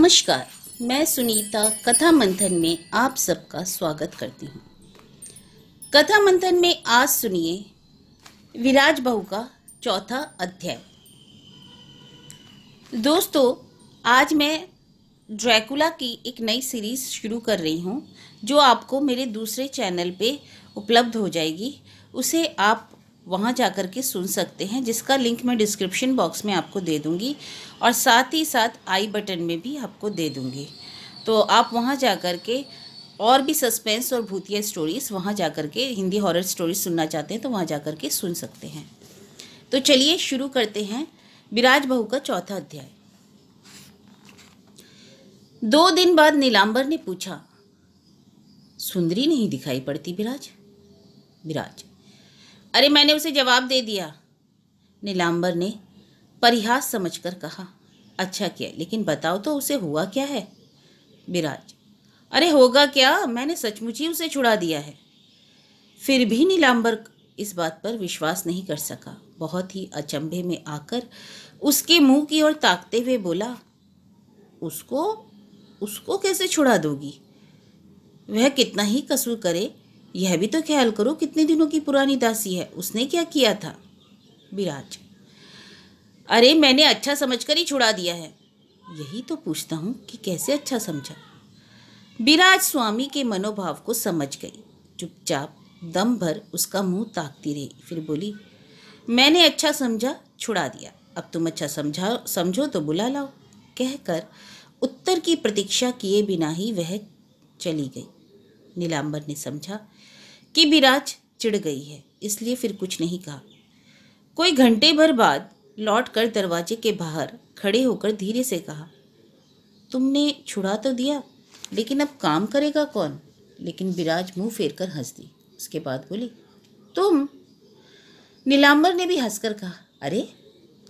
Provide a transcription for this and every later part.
नमस्कार, मैं सुनीता कथा मंथन में आप सबका स्वागत करती हूँ। कथा मंथन में आज सुनिए विराज बहू का चौथा अध्याय। दोस्तों, आज मैं ड्रैकुला की एक नई सीरीज शुरू कर रही हूँ जो आपको मेरे दूसरे चैनल पे उपलब्ध हो जाएगी। उसे आप वहाँ जाकर के सुन सकते हैं, जिसका लिंक मैं डिस्क्रिप्शन बॉक्स में आपको दे दूँगी और साथ ही साथ आई बटन में भी आपको दे दूँगी। तो आप वहाँ जाकर के और भी सस्पेंस और भूतिया स्टोरीज़ वहाँ जाकर के, हिंदी हॉरर स्टोरीज सुनना चाहते हैं तो वहाँ जाकर के सुन सकते हैं। तो चलिए शुरू करते हैं विराज बहू का चौथा अध्याय। 2 दिन बाद नीलांबर ने पूछा, सुंदरी नहीं दिखाई पड़ती विराज? विराज, अरे मैंने उसे जवाब दे दिया। नीलांबर ने परिहास समझकर कहा, अच्छा किया, लेकिन बताओ तो उसे हुआ क्या है? विराज, अरे होगा क्या, मैंने सचमुच ही उसे छुड़ा दिया है। फिर भी नीलांबर इस बात पर विश्वास नहीं कर सका। बहुत ही अचंभे में आकर उसके मुंह की ओर ताकते हुए बोला, उसको कैसे छुड़ा दोगी? वह कितना ही कसूर करे, यह भी तो ख्याल करो कितने दिनों की पुरानी दासी है, उसने क्या किया था? विराज, अरे मैंने अच्छा समझकर ही छुड़ा दिया है। यही तो पूछता हूँ कि कैसे अच्छा समझा? विराज स्वामी के मनोभाव को समझ गई। चुपचाप दम भर उसका मुंह ताकती रही, फिर बोली, मैंने अच्छा समझा, छुड़ा दिया। अब तुम अच्छा समझो तो बुला लाओ। कहकर उत्तर की प्रतीक्षा किए बिना ही वह चली गई। नीलांबर ने समझा कि विराज चिढ़ गई है, इसलिए फिर कुछ नहीं कहा। कोई घंटे भर बाद लौटकर दरवाजे के बाहर खड़े होकर धीरे से कहा, तुमने छुड़ा तो दिया, लेकिन अब काम करेगा कौन? लेकिन विराज मुंह फेरकर हंस दी। उसके बाद बोली, तुम? नीलांबर ने भी हंसकर कहा, अरे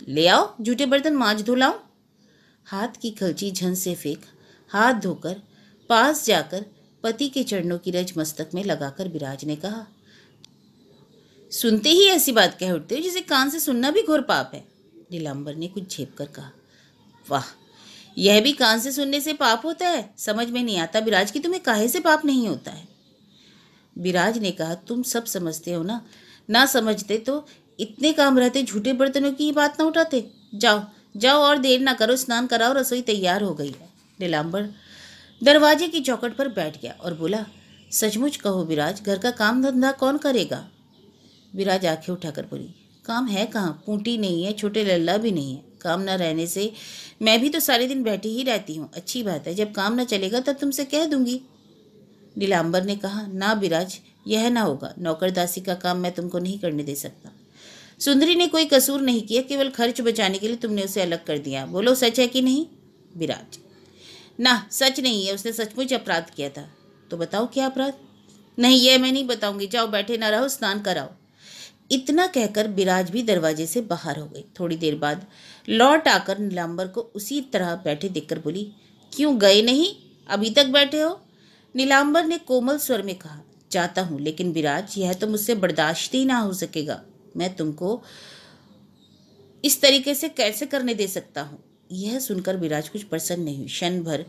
ले आओ, जूठे बर्तन मांज धो लाऊं। हाथ की कलची झन से फेंक हाथ धोकर पास जाकर पति के चरणों की रज मस्तक में लगाकर विराज ने कहा, सुनते ही ऐसी बात कह उठते हो जिसे कान से सुनना भी घोर पाप है। नीलांबर ने कुछ झेप कर कहा, वाह, यह भी कान से सुनने से पाप होता है? समझ में नहीं आता विराज की तुम्हें काहे से पाप नहीं होता है। विराज ने कहा, तुम सब समझते हो ना समझते तो इतने काम रहते झूठे बर्तनों की ही बात ना उठाते। जाओ जाओ और देर ना करो, स्नान कराओ, रसोई तैयार हो गई है। नीलांबर दरवाजे की चौखट पर बैठ गया और बोला, सचमुच कहो विराज, घर का काम धंधा कौन करेगा? विराज आंखें उठाकर बोली, काम है कहाँ, पूंटी नहीं है, छोटे लल्ला भी नहीं है। काम न रहने से मैं भी तो सारे दिन बैठी ही रहती हूँ। अच्छी बात है, जब काम न चलेगा तब तुमसे कह दूंगी। नीलांबर ने कहा, ना विराज, यह ना होगा। नौकरदासी का काम मैं तुमको नहीं करने दे सकता। सुंदरी ने कोई कसूर नहीं किया, केवल खर्च बचाने के लिए तुमने उसे अलग कर दिया। बोलो सच है कि नहीं? विराज, ना सच नहीं है, उसने सचमुच अपराध किया था। तो बताओ क्या अपराध? नहीं, यह मैं नहीं बताऊंगी, जाओ बैठे ना रहो, स्नान कराओ। इतना कहकर विराज भी दरवाजे से बाहर हो गई। थोड़ी देर बाद लौट आकर नीलांबर को उसी तरह बैठे देखकर बोली, क्यों गए नहीं, अभी तक बैठे हो? नीलांबर ने कोमल स्वर में कहा, जाता हूँ, लेकिन विराज यह तो मुझसे बर्दाश्त ही ना हो सकेगा। मैं तुमको इस तरीके से कैसे करने दे सकता हूँ? यह सुनकर विराज कुछ प्रसन्न नहीं हुई। क्षण भर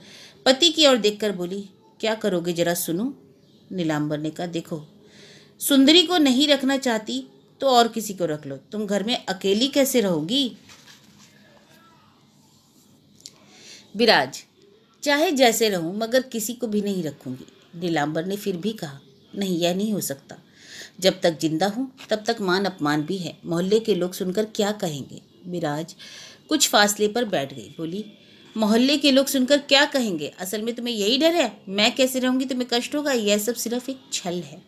पति की ओर देखकर बोली, क्या करोगे जरा सुनो। नीलांबर ने कहा, देखो, सुंदरी को नहीं रखना चाहती तो और किसी को रख लो, तुम घर में अकेली कैसे रहोगी? विराज, चाहे जैसे रहूं मगर किसी को भी नहीं रखूंगी। नीलांबर ने फिर भी कहा, नहीं, यह नहीं हो सकता। जब तक जिंदा हूं तब तक मान अपमान भी है, मोहल्ले के लोग सुनकर क्या कहेंगे? विराज कुछ फासले पर बैठ गई, बोली, मोहल्ले के लोग सुनकर क्या कहेंगे? असल में तुम्हें यही डर है मैं कैसे रहूंगी, तुम्हें कष्ट होगा? यह सब सिर्फ एक छल है।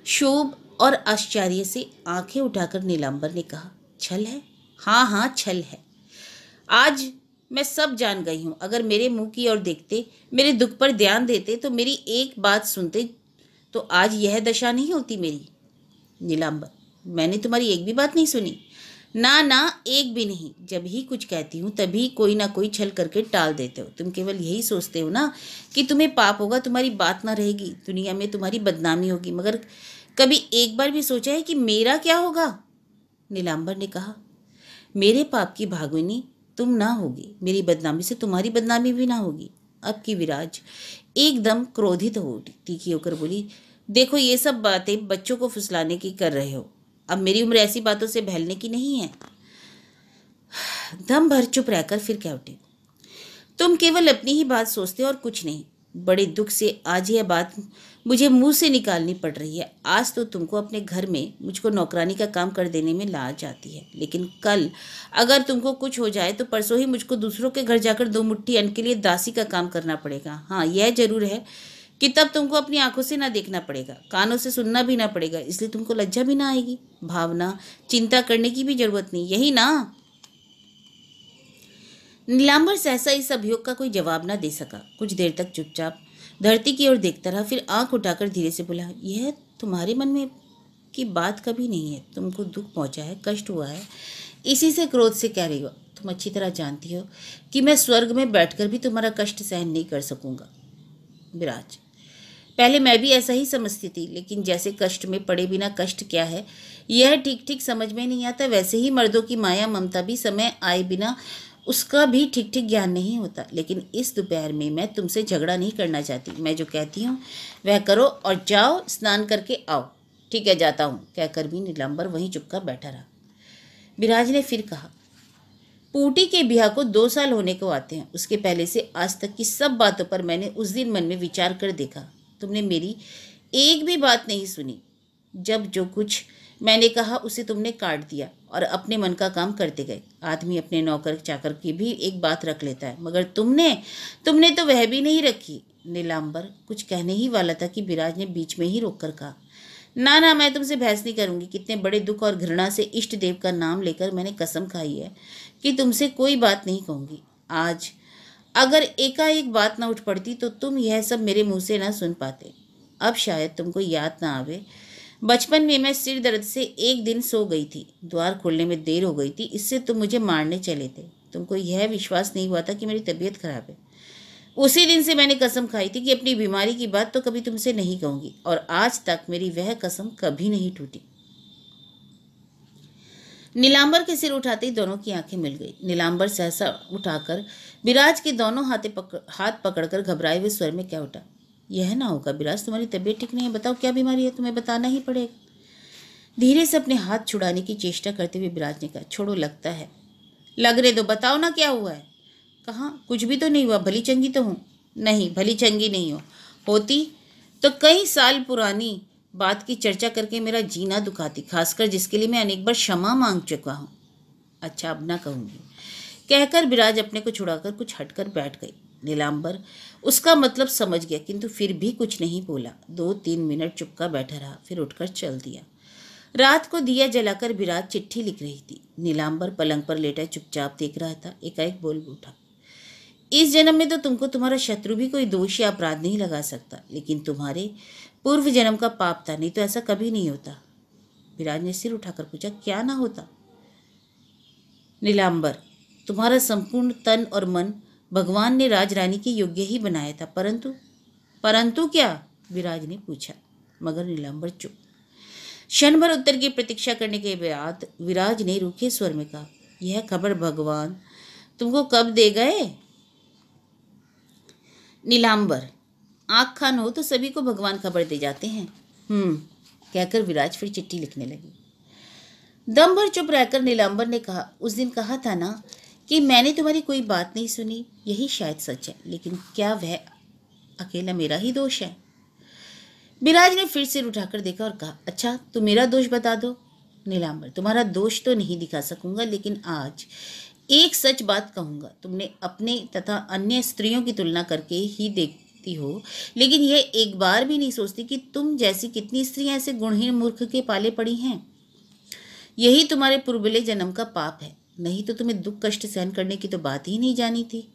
शोभ और आश्चर्य से आंखें उठाकर नीलांबर ने कहा, छल है? हाँ हाँ, छल है। आज मैं सब जान गई हूँ। अगर मेरे मुंह की ओर देखते, मेरे दुख पर ध्यान देते, तो मेरी एक बात सुनते, तो आज यह दशा नहीं होती मेरी। नीलांबर, मैंने तुम्हारी एक भी बात नहीं सुनी। ना ना, एक भी नहीं। जब ही कुछ कहती हूँ तभी कोई ना कोई छल करके टाल देते हो। तुम केवल यही सोचते हो ना कि तुम्हें पाप होगा, तुम्हारी बात ना रहेगी, दुनिया में तुम्हारी बदनामी होगी, मगर कभी एक बार भी सोचा है कि मेरा क्या होगा? नीलांबर ने कहा, मेरे पाप की भागिनी तुम ना होगी, मेरी बदनामी से तुम्हारी बदनामी भी ना होगी। अब की विराज एकदम क्रोधित हो उठी, तीखी होकर बोली, देखो ये सब बातें बच्चों को फुसलाने की कर रहे हो। अब मेरी उम्र ऐसी बातों से बहलने की नहीं है। दम भर चुप रहकर फिर क्या उठे, तुम केवल अपनी ही बात सोचते हो और कुछ नहीं। बड़े दुख से आज यह बात मुझे मुंह से निकालनी पड़ रही है। आज तो तुमको अपने घर में मुझको नौकरानी का काम कर देने में लाज आती है, लेकिन कल अगर तुमको कुछ हो जाए तो परसों ही मुझको दूसरों के घर जाकर दो मुट्ठी अन्न के लिए दासी का काम करना पड़ेगा। हाँ, यह जरूर है कि तब तुमको अपनी आंखों से ना देखना पड़ेगा, कानों से सुनना भी ना पड़ेगा, इसलिए तुमको लज्जा भी ना आएगी। भावना, चिंता करने की भी जरूरत नहीं, यही ना। नीलांबर सहसा इस अभियोग का कोई जवाब न दे सका। कुछ देर तक चुपचाप धरती की ओर देखता रहा, फिर आंख उठाकर धीरे से बोला, यह तुम्हारे मन में की बात कभी नहीं है। तुमको दुख पहुंचा है, कष्ट हुआ है, इसी से क्रोध से कह रही हो। तुम अच्छी तरह जानती हो कि मैं स्वर्ग में बैठकर भी तुम्हारा कष्ट सहन नहीं कर सकूंगा। विराज, पहले मैं भी ऐसा ही समझती थी, लेकिन जैसे कष्ट में पड़े बिना कष्ट क्या है यह ठीक ठीक समझ में नहीं आता, वैसे ही मर्दों की माया ममता भी समय आए बिना उसका भी ठीक ठीक ज्ञान नहीं होता। लेकिन इस दोपहर में मैं तुमसे झगड़ा नहीं करना चाहती। मैं जो कहती हूँ वह करो और जाओ स्नान करके आओ। ठीक है, जाता हूँ, कहकर भी नीलांबर वहीं चुपकर बैठा रहा। विराज ने फिर कहा, पूटी के ब्याह को 2 साल होने को आते हैं। उसके पहले से आज तक की सब बातों पर मैंने उस दिन मन में विचार कर देखा। तुमने मेरी एक भी बात नहीं सुनी। जब जो कुछ मैंने कहा उसे तुमने काट दिया और अपने मन का काम करते गए। आदमी अपने नौकर चाकर की भी एक बात रख लेता है, मगर तुमने तो वह भी नहीं रखी। नीलांबर कुछ कहने ही वाला था कि विराज ने बीच में ही रोककर कहा, ना ना, मैं तुमसे बहस नहीं करूंगी। कितने बड़े दुख और घृणा से इष्ट देव का नाम लेकर मैंने कसम खाई है कि तुमसे कोई बात नहीं कहूंगी। आज अगर एकाएक बात ना उठ पड़ती तो तुम यह सब मेरे मुंह से ना सुन पाते। अब शायद तुमको याद ना आवे, बचपन में मैं सिर दर्द से एक दिन सो गई थी। द्वार खोलने में देर हो गई थी, इससे तुम मुझे मारने चले थे। तुमको यह विश्वास नहीं हुआ था कि मेरी तबीयत खराब है। उसी दिन से मैंने कसम खाई थी कि अपनी बीमारी की बात तो कभी तुमसे नहीं कहूंगी, और आज तक मेरी वह कसम कभी नहीं टूटी। नीलांबर के सिर उठाते ही दोनों की आंखें मिल गई। नीलांबर सहसा उठाकर विराज के दोनों हाथ पकड़कर घबराए हुए स्वर में क्या उठा, यह ना होगा विराज, तुम्हारी तबीयत ठीक नहीं है, बताओ क्या बीमारी है, तुम्हें बताना ही पड़ेगा। धीरे से अपने हाथ छुड़ाने की चेष्टा करते हुए विराज ने कहा, छोड़ो, लगता है, लगने दो, बताओ ना क्या हुआ है। कहाँ, कुछ भी तो नहीं हुआ, भली चंगी तो हूँ। नहीं, भली चंगी नहीं होती तो कई साल पुरानी बात की चर्चा करके मेरा जीना दुखाती, खासकर जिसके लिए मैं अनेक बार क्षमा मांग चुका हूँ। अच्छा, अब ना कहूँगी, कहकर विराज अपने को छुड़ाकर कुछ हटकर बैठ गई। नीलांबर उसका मतलब समझ गया, किंतु फिर भी कुछ नहीं बोला। 2-3 मिनट चुपका बैठा रहा, फिर उठकर चल दिया। रात को दिया जलाकर विराज चिट्ठी लिख रही थी। नीलांबर पलंग पर लेटा चुपचाप देख रहा था। एकाएक बोल उठा, इस जन्म में तो तुमको तुम्हारा शत्रु भी कोई दोष या अपराध नहीं लगा सकता, लेकिन तुम्हारे पूर्व जन्म का पाप था, नहीं तो ऐसा कभी नहीं होता। विराज ने सिर उठाकर पूछा, क्या ना होता? नीलांबर, तुम्हारा संपूर्ण तन और मन भगवान ने राजरानी के योग्य ही बनाया था, परंतु क्या? विराज ने पूछा, मगर नीलांबर चुप। क्षण भर उत्तर की प्रतीक्षा करने के बाद विराज ने रूखे स्वर में कहा, यह खबर भगवान तुमको कब दे गए? नीलांबर, आँख खान हो तो सभी को भगवान खबर दे जाते हैं। कहकर विराज फिर चिट्ठी लिखने लगी। दम भर चुप रहकर नीलांबर ने कहा, उस दिन कहा था ना कि मैंने तुम्हारी कोई बात नहीं सुनी, यही शायद सच है, लेकिन क्या वह अकेला मेरा ही दोष है? विराज ने फिर सिर उठाकर देखा और कहा, अच्छा, तो मेरा दोष बता दो। नीलांबर, तुम्हारा दोष तो नहीं दिखा सकूंगा, लेकिन आज एक सच बात कहूंगा। तुमने अपने तथा अन्य स्त्रियों की तुलना करके ही देखती हो, लेकिन यह एक बार भी नहीं सोचती कि तुम जैसी कितनी स्त्रियां ऐसे गुणहीन मूर्ख के पाले पड़ी हैं। यही तुम्हारे पूर्वले जन्म का पाप है, नहीं तो तुम्हें दुख कष्ट सहन करने की तो बात ही नहीं जानी थी।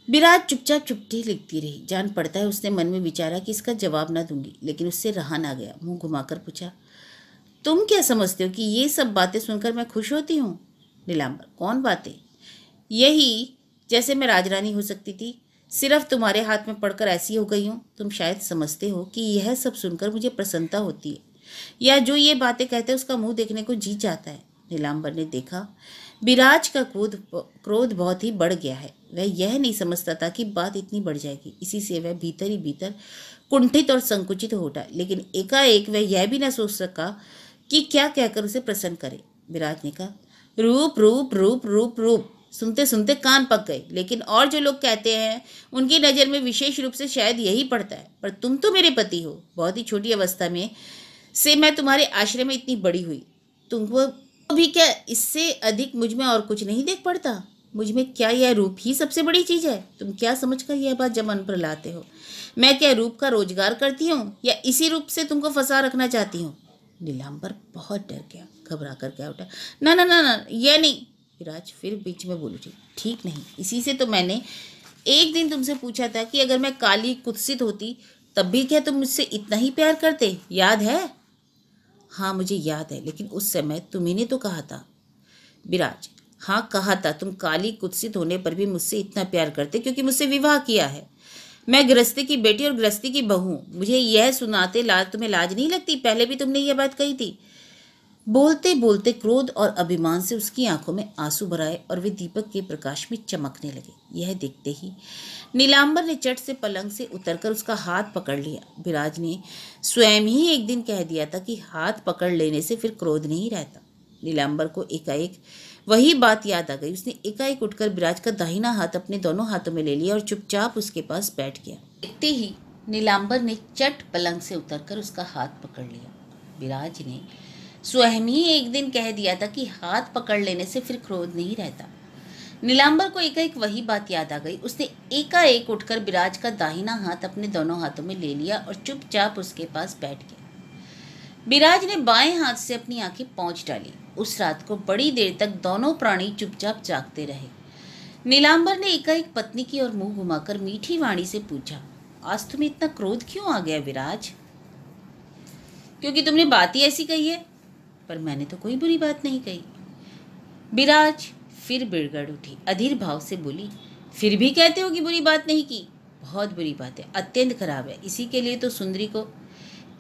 विराज चुपचाप चिट्ठी लिखती रही। जान पड़ता है उसने मन में विचारा कि इसका जवाब ना दूंगी, लेकिन उससे रहा ना गया। मुंह घुमाकर पूछा, तुम क्या समझते हो कि ये सब बातें सुनकर मैं खुश होती हूँ? नीलांबर, कौन बातें? यही, जैसे मैं राजरानी हो सकती थी, सिर्फ तुम्हारे हाथ में पड़कर ऐसी हो गई हूँ। तुम शायद समझते हो कि यह सब सुनकर मुझे प्रसन्नता होती है, या जो ये बातें कहते हैं उसका मुंह देखने को जी जाता है। नीलांबर ने देखा विराज का क्रोध बहुत ही बढ़ गया है। वह यह नहीं समझता था कि बात इतनी बढ़ जाएगी। इसी से वह भीतर ही भीतर कुंठित और संकुचित हो उठा, लेकिन एकाएक वह यह भी न सोच सका कि क्या कहकर उसे प्रसन्न करे। विराज ने कहा, रूप रूप रूप रूप रूप। सुनते सुनते कान पक गए। लेकिन और जो लोग कहते हैं उनकी नज़र में विशेष रूप से शायद यही पड़ता है। पर तुम तो मेरे पति हो। बहुत ही छोटी अवस्था में से मैं तुम्हारे आश्रय में इतनी बड़ी हुई। तुमको भी क्या इससे अधिक मुझ में और कुछ नहीं देख पड़ता? मुझ में क्या यह रूप ही सबसे बड़ी चीज़ है? तुम क्या समझकर यह बात जब मन पर लाते हो? मैं क्या रूप का रोजगार करती हूँ या इसी रूप से तुमको फंसा रखना चाहती हूँ? नीलांबर बहुत डर गया, घबरा कर क्या उठा। ना ना ना ना, यह नहीं। विराज फिर बीच में बोल उठी, ठीक नहीं, इसी से तो मैंने एक दिन तुमसे पूछा था कि अगर मैं काली कुत्सित होती तब भी क्या तुम मुझसे इतना ही प्यार करते? याद है? हाँ मुझे याद है, लेकिन उस समय तुम्ही ने तो कहा था। विराज, हाँ कहा था, तुम काली कुत्सित होने पर भी मुझसे इतना प्यार करते क्योंकि मुझसे विवाह किया है। मैं गृहस्थी की बेटी और गृहस्थी की बहू हूँ। मुझे यह सुनाते तुम्हें लाज नहीं लगती? पहले भी तुमने यह बात कही थी। बोलते बोलते क्रोध और अभिमान से उसकी आंखों में आंसू भर आए और वे दीपक के प्रकाश में चमकने लगे। यह देखते ही नीलांबर ने चट से पलंग से उतरकर उसका हाथ पकड़ लिया। विराज ने स्वयं ही एक दिन कह दिया था कि हाथ पकड़ लेने से फिर क्रोध नहीं रहता। नीलांबर को एकाएक वही बात याद आ गई। उसने एकाएक उठकर विराज का दाहिना हाथ अपने दोनों हाथों में ले लिया और चुपचाप उसके पास बैठ गया। देखते ही नीलांबर ने चट पलंग से उतरकर उसका हाथ पकड़ लिया। विराज ने स्वयं ही एक दिन कह दिया था कि हाथ पकड़ लेने से फिर क्रोध नहीं रहता। नीलांबर को एकाएक वही बात याद आ गई। उसने एकाएक उठकर विराज का दाहिना हाथ अपने दोनों हाथों में ले लिया और चुपचाप उसके पास बैठ गया। विराज ने बाएं हाथ से अपनी आंखें पोंछ डाली। उस रात को बड़ी देर तक दोनों प्राणी चुपचाप जागते रहे। नीलांबर ने एकाएक पत्नी की ओर मुंह घुमाकर मीठी वाणी से पूछा, आज तुम्हें इतना क्रोध क्यों आ गया विराज? क्योंकि तुमने बात ही ऐसी कही है। पर मैंने तो कोई बुरी बात नहीं कही। विराज फिर बिड़गड़ उठी, अधीर भाव से बोली, फिर भी कहते हो कि बुरी बात नहीं की? बहुत बुरी बात है, अत्यंत खराब है। इसी के लिए तो सुंदरी को।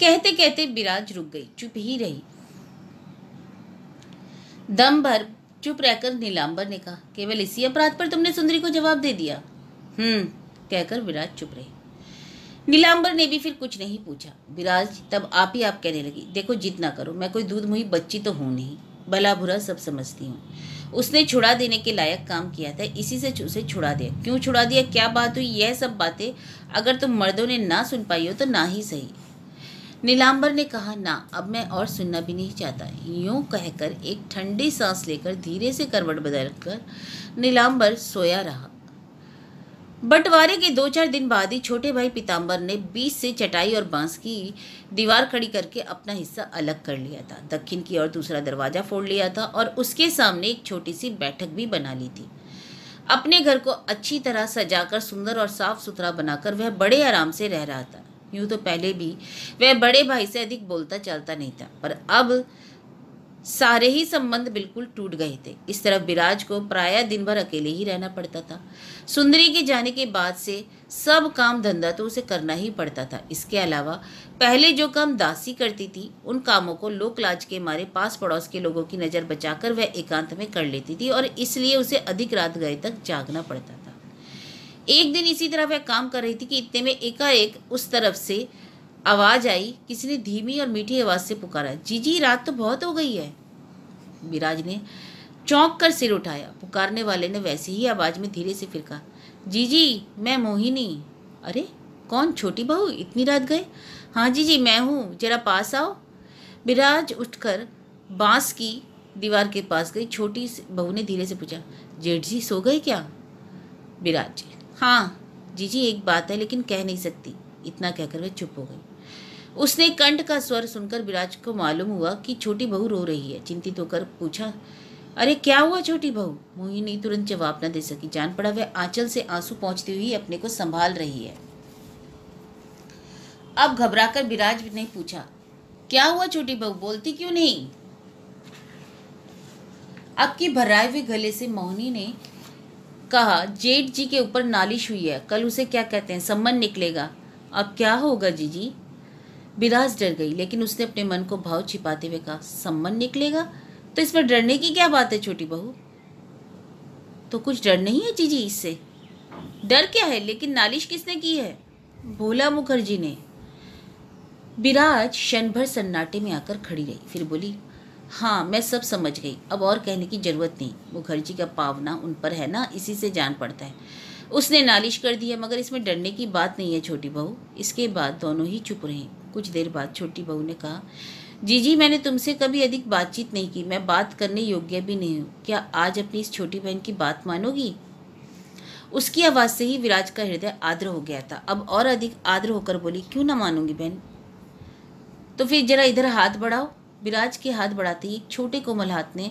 कहते कहते विराज रुक गई, चुप ही रही। दम भर चुप रहकर नीलांबर ने कहा, केवल इसी अपराध पर तुमने सुंदरी को जवाब दे दिया? कहकर विराज चुप रही। नीलांबर ने भी फिर कुछ नहीं पूछा। विराज तब आप ही आप कहने लगी, देखो जिद ना करो, मैं कोई दूध मुही बच्ची तो हूं नहीं, भला बुरा सब समझती हूँ। उसने छुड़ा देने के लायक काम किया था, इसी से उसे छुड़ा दिया। क्यों छुड़ा दिया, क्या बात हुई, यह सब बातें अगर तुम मर्दों ने ना सुन पाई हो तो ना ही सही। नीलांबर ने कहा, ना अब मैं और सुनना भी नहीं चाहता। यूं कहकर एक ठंडी सांस लेकर धीरे से करवट बदलकर नीलांबर सोया रहा। बंटवारे के 2-4 दिन बाद ही छोटे भाई पीताम्बर ने बीच से चटाई और बांस की दीवार खड़ी करके अपना हिस्सा अलग कर लिया था। दक्षिण की ओर दूसरा दरवाजा फोड़ लिया था और उसके सामने एक छोटी सी बैठक भी बना ली थी। अपने घर को अच्छी तरह सजाकर सुंदर और साफ सुथरा बनाकर वह बड़े आराम से रह रहा था। यूं तो पहले भी वह बड़े भाई से अधिक बोलता चालता नहीं था, पर अब सारे ही संबंध बिल्कुल टूट गए थे। इस तरफ विराज को प्रायः दिन भर अकेले ही रहना पड़ता था। सुंदरी के जाने के बाद से सब काम धंधा तो उसे करना ही पड़ता था। इसके अलावा पहले जो काम दासी करती थी, उन कामों को लोक लाज के मारे पास पड़ोस के लोगों की नज़र बचाकर वह एकांत में कर लेती थी और इसलिए उसे अधिक रात गए तक जागना पड़ता था। एक दिन इसी तरह वह काम कर रही थी कि इतने में एकाएक उस तरफ से आवाज आई। किसी ने धीमी और मीठी आवाज से पुकारा, जीजी रात तो बहुत हो गई है। विराज ने चौंक कर सिर उठाया। पुकारने वाले ने वैसी ही आवाज में धीरे से फिर कहा, जीजी मैं मोहिनी। अरे कौन, छोटी बहू, इतनी रात गए? हाँ जीजी मैं हूँ, जरा पास आओ। विराज उठकर बांस की दीवार के पास गई। छोटी बहू ने धीरे से पूछा, जेठ जी सो गए क्या? विराज, हाँ जीजी एक बात है लेकिन कह नहीं सकती। इतना कहकर वह चुप हो गई। उसने कंठ का स्वर सुनकर विराज को मालूम हुआ कि छोटी बहू रो रही है। चिंतित होकर पूछा, अरे क्या हुआ छोटी बहू? मोहिनी तुरंत जवाब न दे सकी। जान पड़ा वह आंचल से आंसू पोंछती हुई अपने को संभाल रही है। अब घबराकर विराज ने पूछा, क्या हुआ छोटी बहू, बोलती क्यों नहीं? अब की भर्राए हुए गले से मोहिनी ने कहा, जेठ जी के ऊपर नालिश हुई है, कल उसे क्या कहते हैं सम्मन निकलेगा। अब क्या होगा जीजी? विराज डर गई, लेकिन उसने अपने मन को भाव छिपाते हुए कहा, सम्मन निकलेगा तो इसमें डरने की क्या बात है छोटी बहू? तो कुछ डर नहीं है जीजी इससे? डर क्या है, लेकिन नालिश किसने की है? भोला मुखर्जी ने। विराज क्षण भर सन्नाटे में आकर खड़ी रही, फिर बोली, हाँ मैं सब समझ गई, अब और कहने की जरूरत नहीं। मुखर्जी का पावना उन पर है ना, इसी से जान पड़ता है। उसने नालिश कर दी है, मगर इसमें डरने की बात नहीं है छोटी बहू। इसके बाद दोनों ही चुप रहे। कुछ देर बाद छोटी बहू ने कहा, जीजी मैंने तुमसे कभी अधिक बातचीत नहीं की, मैं बात करने योग्य भी नहीं हूँ। क्या आज अपनी इस छोटी बहन की बात मानोगी? उसकी आवाज़ से ही विराज का हृदय आर्द्र हो गया था। अब और अधिक आर्द्र होकर बोली, क्यों ना मानूंगी बहन? तो फिर जरा इधर हाथ बढ़ाओ। विराज के हाथ बढ़ाते ही एक छोटे कोमल हाथ ने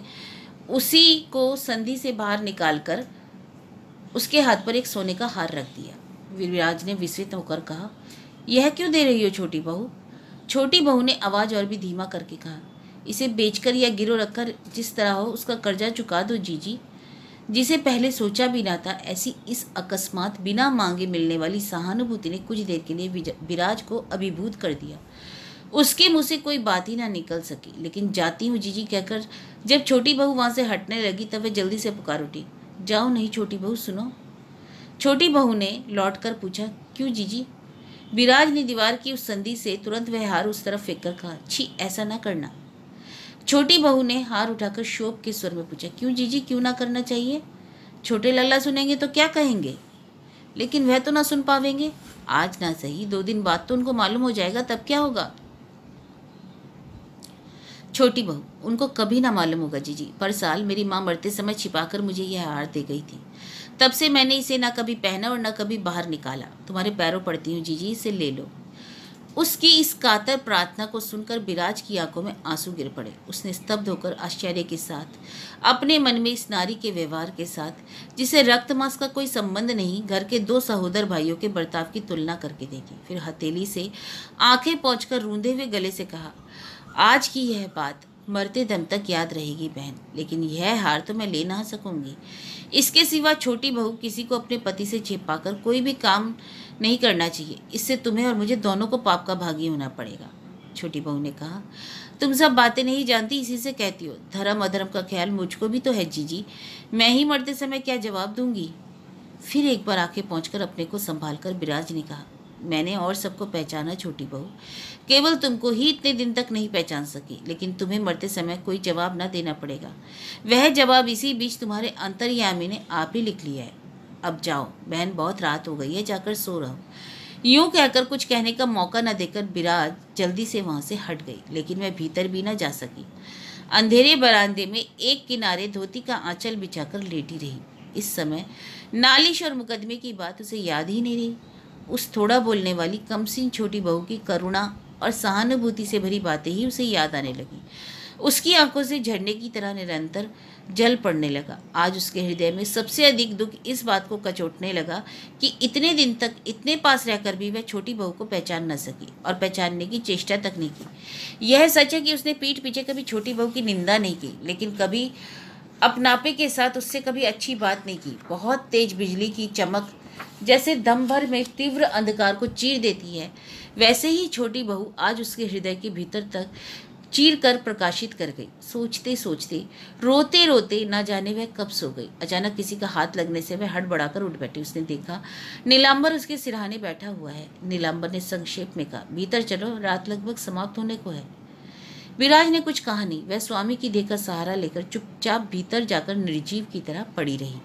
उसी को संधि से बाहर निकालकर उसके हाथ पर एक सोने का हार रख दिया। विराज ने विस्मित होकर कहा, यह क्यों दे रही हो छोटी बहू? छोटी बहू ने आवाज और भी धीमा करके कहा, इसे बेचकर या गिरो रखकर जिस तरह हो उसका कर्जा चुका दो जीजी। जिसे पहले सोचा भी ना था, ऐसी इस अकस्मात बिना मांगे मिलने वाली सहानुभूति ने कुछ देर के लिए विराज को अभिभूत कर दिया। उसके मुंह से कोई बात ही ना निकल सकी, लेकिन जाती हूँ जीजी कहकर जब छोटी बहू वहां से हटने लगी तब वह जल्दी से पुकार उठी, जाओ नहीं छोटी बहू, सुनो। छोटी बहू ने लौटकर पूछा, क्यों जीजी? विराज ने दीवार की उस संधि से तुरंत वह हार उस तरफ फेंक कर कहा, छी ऐसा ना करना। छोटी बहू ने हार उठाकर शोक के स्वर में पूछा, क्यों जीजी, क्यों ना करना चाहिए? छोटे लल्ला सुनेंगे तो क्या कहेंगे? लेकिन वह तो ना सुन पावेंगे। आज ना सही, 2 दिन बाद तो उनको मालूम हो जाएगा, तब क्या होगा? छोटी बहू, उनको कभी ना मालूम होगा जीजी। पर साल मेरी माँ मरते समय छिपाकर मुझे यह हार दे गई थी। तब से मैंने इसे ना कभी पहना और ना कभी बाहर निकाला। तुम्हारे पैरों पड़ती हूँ जीजी, इसे ले लो। उसकी इस कातर प्रार्थना को सुनकर विराज की आंखों में आंसू गिर पड़े। उसने स्तब्ध होकर आश्चर्य के साथ अपने मन में इस नारी के व्यवहार के साथ, जिसे रक्त मांस का कोई संबंध नहीं, घर के 2 सहोदर भाइयों के बर्ताव की तुलना करके देखी। फिर हथेली से आंखें पोंछकर रूंधे हुए गले से कहा, आज की यह बात मरते दम तक याद रहेगी बहन, लेकिन यह हार तो मैं ले ना सकूंगी। इसके सिवा छोटी बहू, किसी को अपने पति से छिपाकर कोई भी काम नहीं करना चाहिए। इससे तुम्हें और मुझे दोनों को पाप का भागी होना पड़ेगा। छोटी बहू ने कहा, तुम सब बातें नहीं जानती, इसी से कहती हो। धर्म अधर्म का ख्याल मुझको भी तो है जीजी। मैं ही मरते समय क्या जवाब दूंगी? फिर एक बार आके पहुंचकर अपने को संभाल कर विराज ने कहा, मैंने और सबको पहचाना छोटी बहू, केवल तुमको ही इतने दिन तक नहीं पहचान सकी। लेकिन तुम्हें मरते समय कोई जवाब न देना पड़ेगा। वह जवाब इसी बीच तुम्हारे अंतर्यामी ने आप ही लिख लिया है। अब जाओ बहन, बहुत रात हो गई है, जाकर सो रहो। यूं कहकर कुछ कहने का मौका न देकर विराज जल्दी से वहां से हट गई, लेकिन वह भीतर भी न जा सकी। अंधेरे बरामदे में एक किनारे धोती का आंचल बिछाकर लेटी रही। इस समय नालिश और मुकदमे की बात उसे याद ही नहीं रही। उस थोड़ा बोलने वाली कमसीन छोटी बहू की करुणा और सहानुभूति से भरी बातें ही उसे याद आने लगी। उसकी आंखों से झरने की तरह निरंतर जल पड़ने लगा। आज उसके हृदय में सबसे अधिक दुख इस बात को कचोटने लगा कि इतने दिन तक इतने पास रहकर भी वह छोटी बहू को पहचान न सकी और पहचानने की चेष्टा तक नहीं की। यह सच है कि उसने पीठ पीछे कभी छोटी बहू की निंदा नहीं की, लेकिन कभी अपनापे के साथ उससे कभी अच्छी बात नहीं की। बहुत तेज बिजली की चमक जैसे दम भर में तीव्र अंधकार को चीर देती है, वैसे ही छोटी बहू आज उसके हृदय के भीतर तक चीर कर प्रकाशित कर गई। सोचते सोचते, रोते रोते ना जाने वह कब सो गई। अचानक किसी का हाथ लगने से वह हड़बड़ाकर उठ बैठी। उसने देखा नीलांबर उसके सिरहाने बैठा हुआ है। नीलांबर ने संक्षेप में कहा, भीतर चलो, रात लगभग समाप्त होने को है। विराज ने कुछ कहा नहीं। वह स्वामी की देह का सहारा लेकर चुपचाप भीतर जाकर निर्जीव की तरह पड़ी रही।